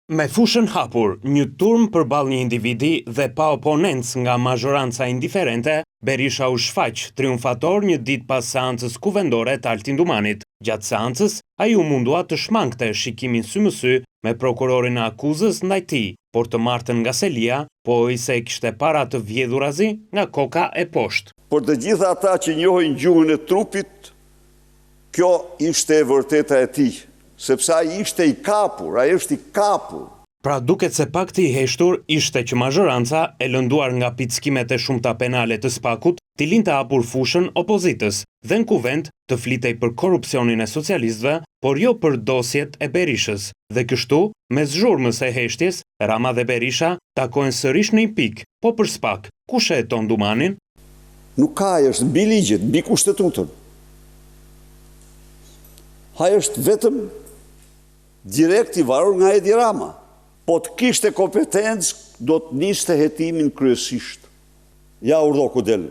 Me fushën hapur, një turm përballë një individi dhe pa oponencë nga mazhoranca indiferente, Berisha u shfaq triumfator një ditë pas seancës kuvendore të Altindumanit. Gjatë seancës, ai u mundua të shmangte shikimin sy më sy me prokurorin e akuzës ndaj tij, por të martën nga selia, po i se kishte para të vjedhurazi nga koka e poshtë. Por të gjitha ata që njohin gjuhën e trupit, kjo ishte e vërteta e tij. Sepse ai ishte i kapur, ai është i kapur. Pra duket se pakti i heshtur ishte që mazhoranca, e lënduar nga pickimet e shumta penale të SPAK-ut, t'i linte hapur fushën opozitës dhe në kuvent të flitej për korrupsionin e socialistëve, por jo për dosjet e Berishës. Dhe kështu, mes zhurmës e heshtjes, Rama dhe Berisha takohen sërish në një pikë, po për SPAK, kush e heton Dumanin? Nuk ka, është mbi ligjet, mbi kushtetutën. Ai është vetëm direkt i varur nga Edi Rama. Po të kishte kompetencë, do të niste hetimin kryesisht. Ja urdhë ku del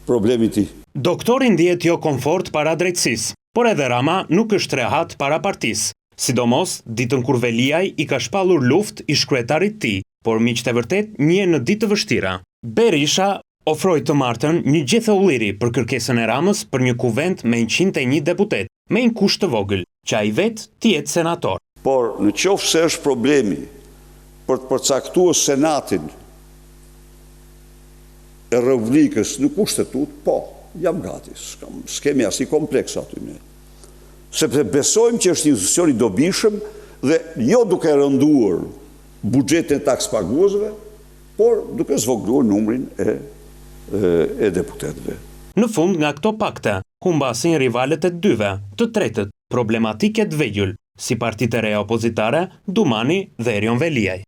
problemi i tij. Doktori ndihet jo komfort para drejtësisë, por edhe Rama nuk është rehat para partisë. Sidomos, ditën kur Veliaj i ka shpallur luftë i shkryetarit tij, por miqtë e vërtet njihen në ditë të vështira. Berisha ofroi të martën një gjithë ulliri për kërkesën e Ramës për një kuvent me 101 deputet, me një kusht të vogël, që ai vetë të jetë senator. Por në qoftë se është problemi për të përcaktuar senatin e Republikës në kushtetut, po, jam gati, s'kemi as i kompleks aty ne. Sepse besojmë që është një institucion i dobishëm dhe jo duke rënduar buxhetin e takspaguesve, por duke zvogëluar numrin e deputetëve. Në fund nga këto pakte, humbasin rivalet e dyve, të tretët, problematike të vegjël, si partitë e reja opozitare, Dumani dhe Erion Veliaj.